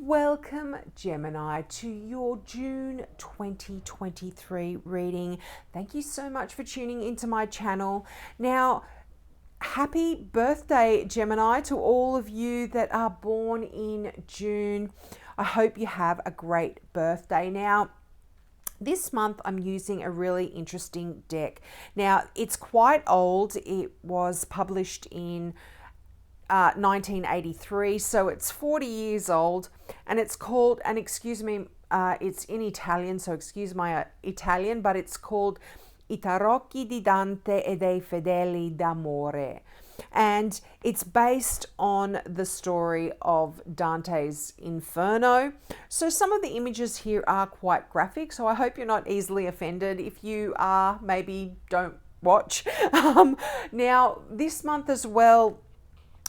Welcome, Gemini, to your June 2023 reading. Thank you so much for tuning into my channel. Now, happy birthday, Gemini, to all of you that are born in June. I hope you have a great birthday. Now, this month I'm using a really interesting deck. Now, it's quite old. It was published in 1983, so it's 40 years old, and it's called, and excuse me, it's in Italian, so excuse my Italian, but it's called I tarocchi di Dante e dei fedeli d'amore. And it's based on the story of Dante's Inferno. So some of the images here are quite graphic, so I hope you're not easily offended. If you are, maybe don't watch. Now, this month as well,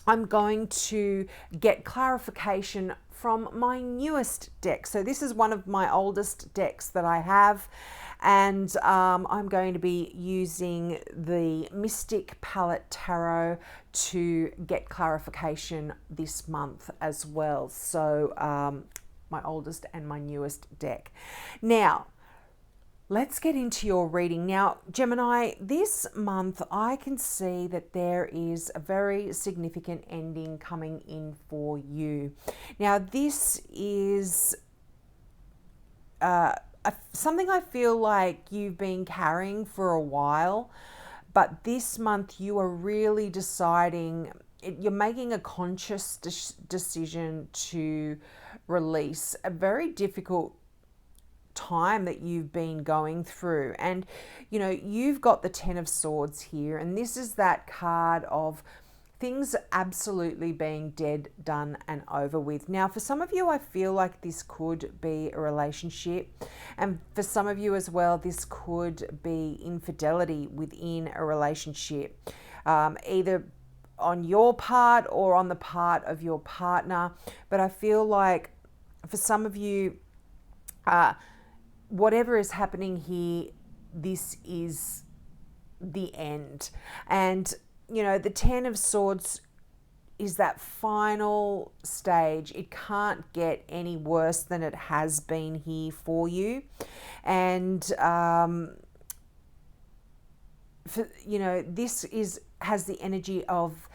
I'm going to get clarification from my newest deck. So this is one of my oldest decks that I have, and I'm going to be using the Mystic Palette Tarot to get clarification this month as well. So my oldest and my newest deck. Now, let's get into your reading. Now, Gemini, this month I can see that there is a very significant ending coming in for you. Now, this is something I feel like you've been carrying for a while, but this month you are really deciding, you're making a conscious decision to release a very difficult time that you've been going through. And you know, you've got the Ten of Swords here, and this is that card of things absolutely being dead, done and over with. Now, for some of you, I feel like this could be a relationship, and for some of you as well, this could be infidelity within a relationship, either on your part or on the part of your partner. But I feel like for some of you, whatever is happening here, this is the end. And, you know, the Ten of Swords is that final stage. It can't get any worse than it has been here for you. And, you know, this has the energy of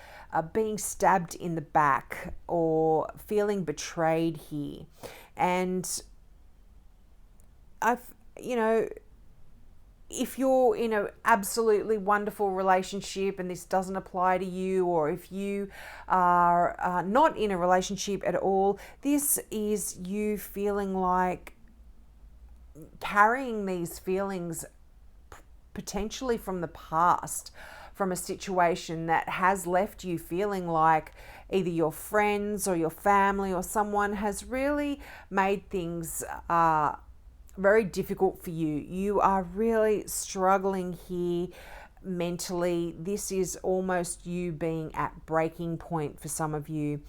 being stabbed in the back or feeling betrayed here. And you know, if you're in an absolutely wonderful relationship and this doesn't apply to you, or if you are not in a relationship at all, this is you feeling like carrying these feelings potentially from the past, from a situation that has left you feeling like either your friends or your family or someone has really made things very difficult for you. You are really struggling here mentally. This is almost you being at breaking point for some of you,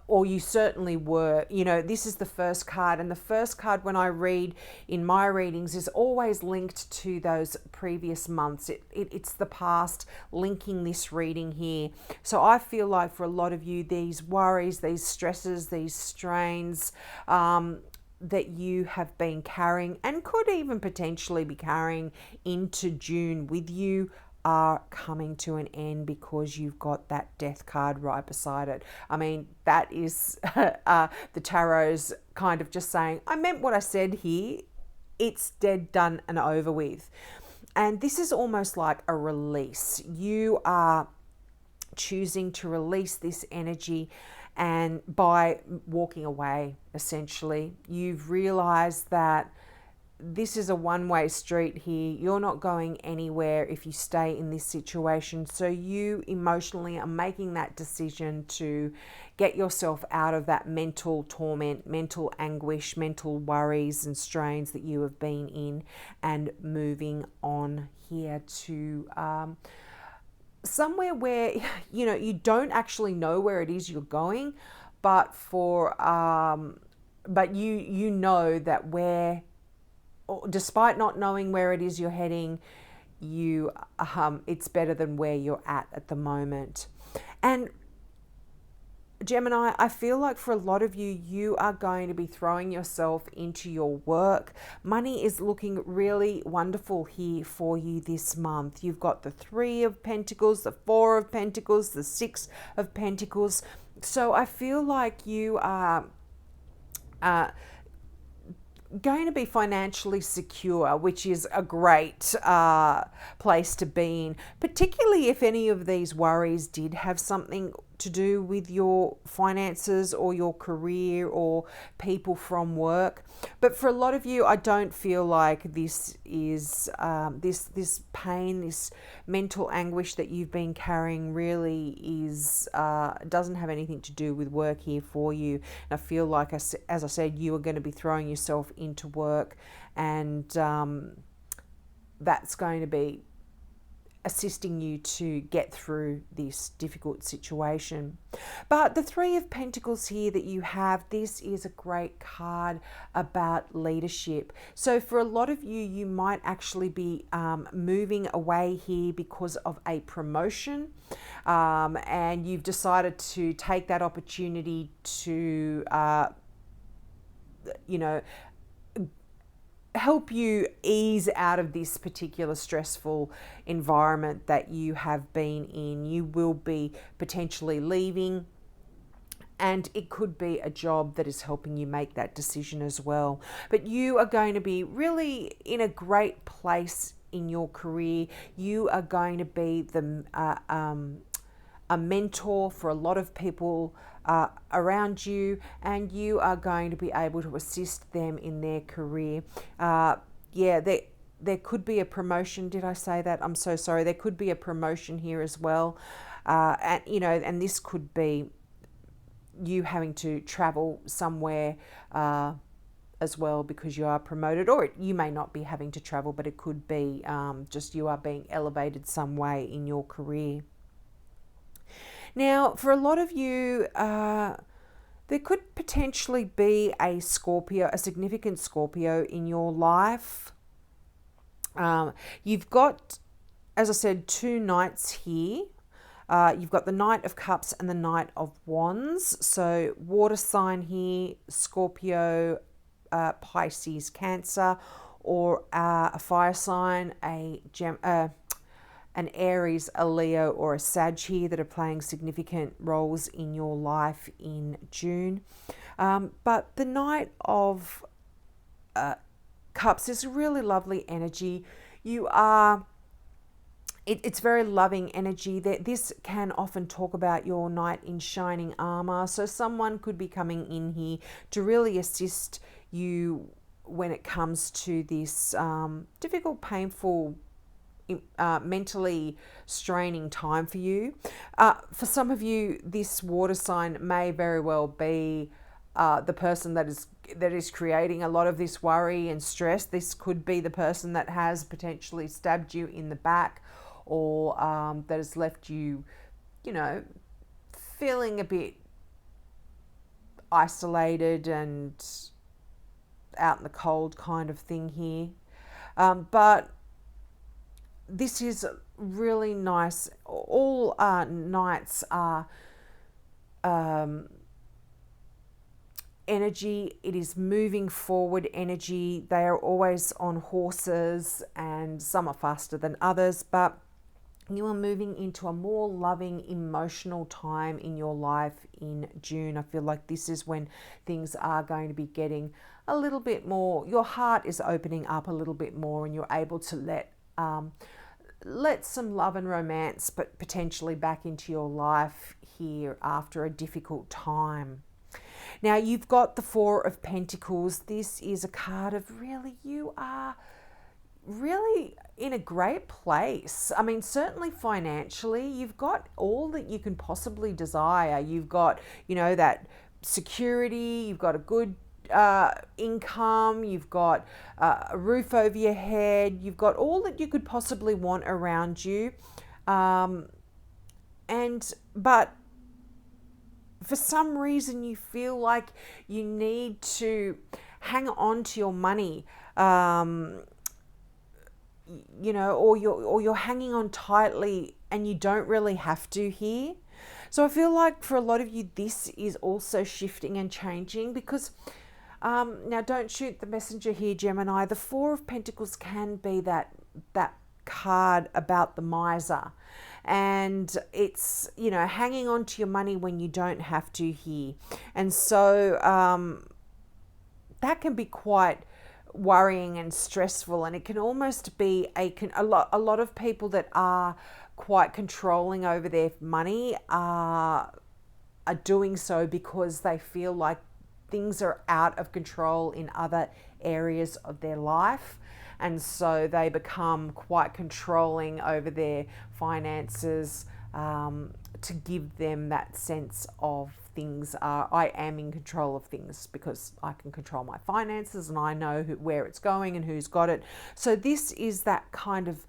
or you certainly were. You know, this is the first card, and the first card when I read in my readings is always linked to those previous months. It's the past linking this reading here. So I feel like for a lot of you, these worries, these stresses, these strains, that you have been carrying and could even potentially be carrying into June with you are coming to an end, because you've got that death card right beside it. I mean, that is the tarot's kind of just saying, I meant what I said here. It's dead, done and over with. And this is almost like a release. You are choosing to release this energy, and by walking away, essentially, you've realized that this is a one-way street here. You're not going anywhere if you stay in this situation. So you emotionally are making that decision to get yourself out of that mental torment, mental anguish, mental worries and strains that you have been in, and moving on here to somewhere where, you know, you don't actually know where it is you're going, but but you know that where, despite not knowing where it is you're heading, you it's better than where you're at the moment. And Gemini, I feel like for a lot of you, you are going to be throwing yourself into your work. Money is looking really wonderful here for you this month. You've got the Three of Pentacles, the Four of Pentacles, the Six of Pentacles. So I feel like you are going to be financially secure, which is a great place to be in, particularly if any of these worries did have something to do with your finances or your career or people from work. But for a lot of you, I don't feel like this is this pain, this mental anguish that you've been carrying really is doesn't have anything to do with work here for you. And I feel like, as I said, you are going to be throwing yourself into work, and that's going to be assisting you to get through this difficult situation. But the Three of Pentacles here that you have, this is a great card about leadership. So for a lot of you, you might actually be moving away here because of a promotion, and you've decided to take that opportunity to help you ease out of this particular stressful environment that you have been in. You will be potentially leaving, and it could be a job that is helping you make that decision as well. But you are going to be really in a great place in your career. You are going to be a mentor for a lot of people around you, and you are going to be able to assist them in their career. There could be a promotion. Did I say that? I'm so sorry. There could be a promotion here as well, and this could be you having to travel somewhere as well because you are promoted, or you may not be having to travel, but it could be just you are being elevated some way in your career. Now, for a lot of you, there could potentially be a Scorpio, a significant Scorpio in your life. You've got, as I said, two knights here. You've got the Knight of Cups and the Knight of Wands. So water sign here, Scorpio, Pisces, Cancer, or a fire sign, an Aries, a Leo, or a Sag here that are playing significant roles in your life in June. But the Knight of Cups is really lovely energy. You are, it's very loving energy. This can often talk about your knight in shining armor. So someone could be coming in here to really assist you when it comes to this difficult, painful, mentally straining time for you. For some of you, this water sign may very well be the person that is creating a lot of this worry and stress. This could be the person that has potentially stabbed you in the back, or that has left you, feeling a bit isolated and out in the cold kind of thing here. But this is really nice. All knights are energy. It is moving forward energy. They are always on horses, and some are faster than others, but you are moving into a more loving, emotional time in your life in June. I feel like this is when things are going to be getting a little bit more, your heart is opening up a little bit more, and you're able to let some love and romance, but potentially back into your life here after a difficult time. Now, you've got the Four of Pentacles. This is a card of really, you are really in a great place. I mean, certainly financially, you've got all that you can possibly desire. You've got, that security, you've got a good income, you've got a roof over your head, you've got all that you could possibly want around you. But for some reason you feel like you need to hang on to your money, or you're hanging on tightly, and you don't really have to here. So I feel like for a lot of you, this is also shifting and changing because now don't shoot the messenger here, Gemini. The Four of Pentacles can be that card about the miser, and it's, you know, hanging on to your money when you don't have to here. And so that can be quite worrying and stressful, and it can almost be a lot of people that are quite controlling over their money are doing so because they feel like things are out of control in other areas of their life, and so they become quite controlling over their finances, to give them that sense of things are, I am in control of things because I can control my finances and I know where it's going and who's got it. So this is that kind of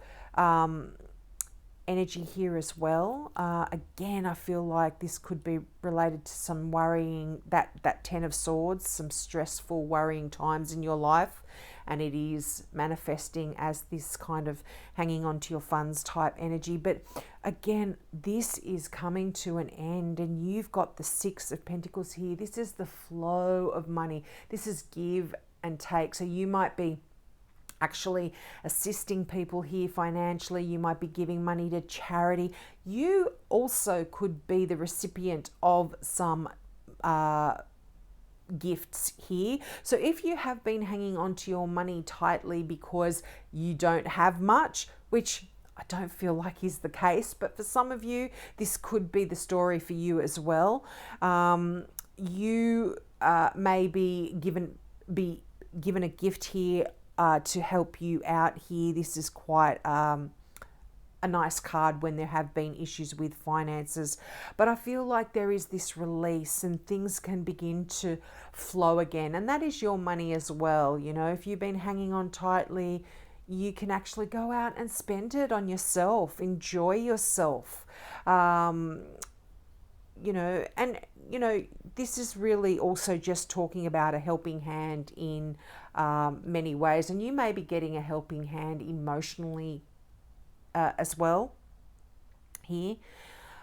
energy here as well. Again, I feel like this could be related to some worrying, that Ten of Swords, some stressful, worrying times in your life, and it is manifesting as this kind of hanging on to your funds type energy. But again, this is coming to an end, and you've got the Six of Pentacles here. This is the flow of money. This is give and take. So you might be actually assisting people here financially. You might be giving money to charity. You also could be the recipient of some gifts here. So if you have been hanging on to your money tightly because you don't have much, which I don't feel like is the case, but for some of you, this could be the story for you as well. You may be given a gift here to help you out here. This is quite a nice card when there have been issues with finances. But I feel like there is this release and things can begin to flow again. And that is your money as well. You know, if you've been hanging on tightly, you can actually go out and spend it on yourself, enjoy yourself. You know, and, you know, this is really also just talking about a helping hand in many ways. And you may be getting a helping hand emotionally as well here.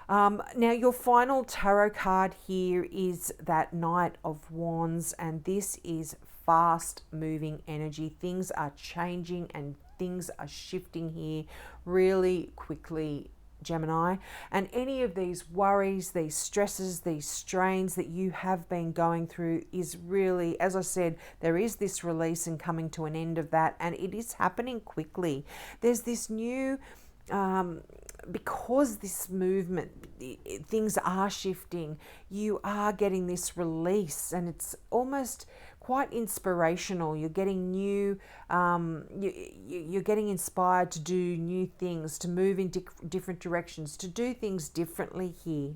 Now, your final tarot card here is that Knight of Wands, and this is fast moving energy. Things are changing and things are shifting here really quickly, Gemini. And any of these worries, these stresses, these strains that you have been going through is really, as I said, there is this release and coming to an end of that, and it is happening quickly. There's this new because this movement, things are shifting, you are getting this release, and it's almost quite inspirational. You're getting new, you're getting inspired to do new things, to move in different directions, to do things differently here.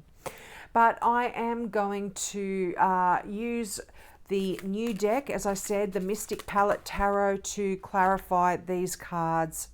But I am going to use the new deck, as I said, the Mystic Palette Tarot, to clarify these cards.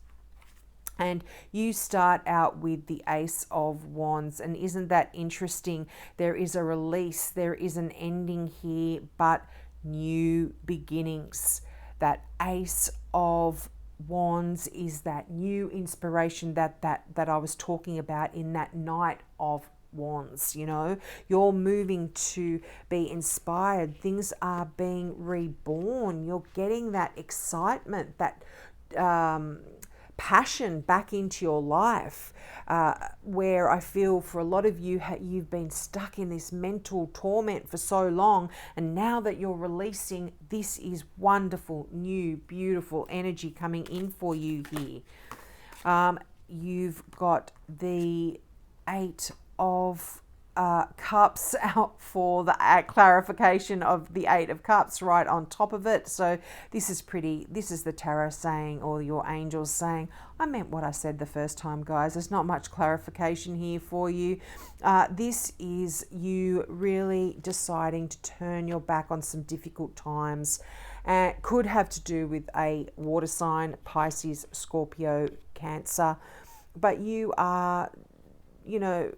And you start out with the Ace of Wands. And isn't that interesting? There is a release, there is an ending here, but new beginnings. That Ace of Wands is that new inspiration that I was talking about in that Knight of Wands. You know, you're moving to be inspired. Things are being reborn. You're getting that excitement, that passion back into your life, where I feel for a lot of you, you've been stuck in this mental torment for so long, and now that you're releasing, this is wonderful, new, beautiful energy coming in for you here. You've got the Eight of Cups out for the clarification of the Eight of Cups right on top of it. So this is pretty, this is the tarot saying, or your angels saying, I meant what I said the first time, guys. There's not much clarification here for you. This is you really deciding to turn your back on some difficult times. Could have to do with a water sign, Pisces, Scorpio, Cancer. But you are, you know,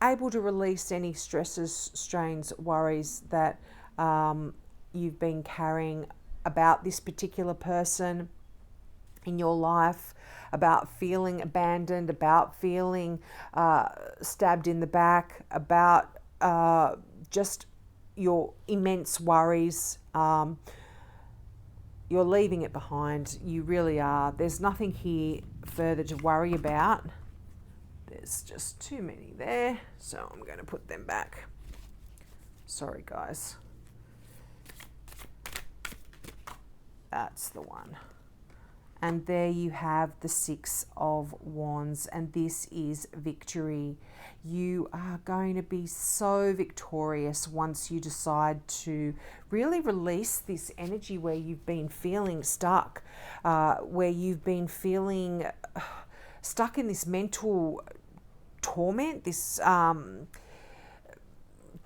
able to release any stresses, strains, worries that you've been carrying about this particular person. in your life, about feeling abandoned, about feeling stabbed in the back, about just your immense worries. You're leaving it behind. You really are. There's nothing here further to worry about. There's just too many there, so I'm going to put them back. Sorry, guys. That's the one. And there you have the Six of Wands, and this is victory. You are going to be so victorious once you decide to really release this energy where you've been feeling stuck, where you've been feeling stuck in this mental torment, this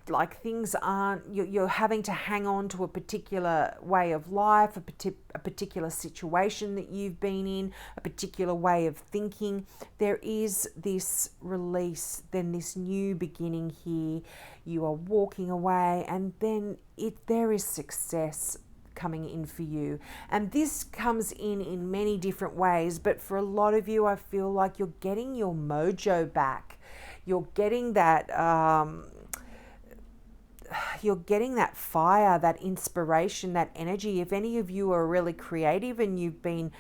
like things aren't, you're having to hang on to a particular way of life, a particular situation that you've been in, a particular way of thinking. There is this release, then this new beginning here. You are walking away, and then there is success coming in for you. And this comes in many different ways, but for a lot of you, I feel like you're getting your mojo back. You're getting that fire, that inspiration, that energy. If any of you are really creative and you've been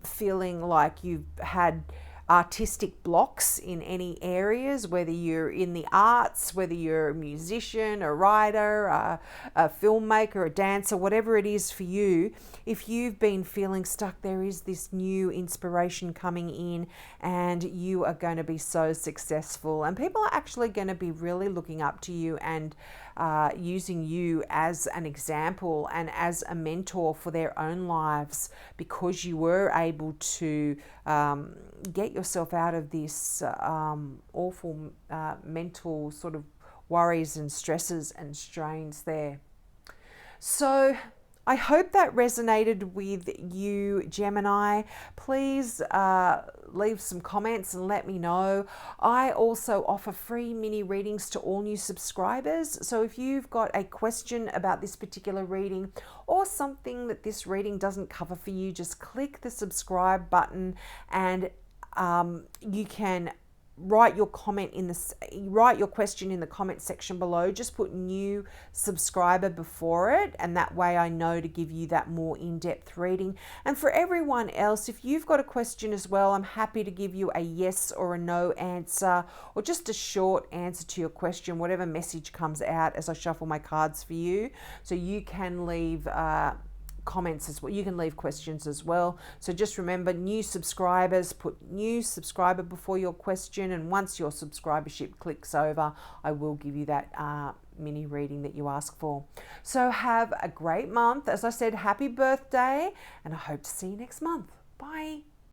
feeling like you've had artistic blocks in any areas, whether you're in the arts, whether you're a musician, a writer, a filmmaker, a dancer, whatever it is for you, if you've been feeling stuck, there is this new inspiration coming in, and you are going to be so successful. And people are actually going to be really looking up to you and using you as an example and as a mentor for their own lives, because you were able to get yourself out of this awful mental sort of worries and stresses and strains there. So I hope that resonated with you, Gemini. Please leave some comments and let me know. I also offer free mini readings to all new subscribers. So if you've got a question about this particular reading or something that this reading doesn't cover for you, just click the subscribe button, and you can write your question in the comment section below. Just put new subscriber before it, and that way I know to give you that more in-depth reading. And for everyone else, if you've got a question as well, I'm happy to give you a yes or a no answer, or just a short answer to your question, whatever message comes out as I shuffle my cards for you. So you can leave comments as well. You can leave questions as well. So just remember, new subscribers, put new subscriber before your question, and once your subscribership clicks over, I will give you that mini reading that you ask for. So have a great month. As I said, happy birthday, and I hope to see you next month. Bye.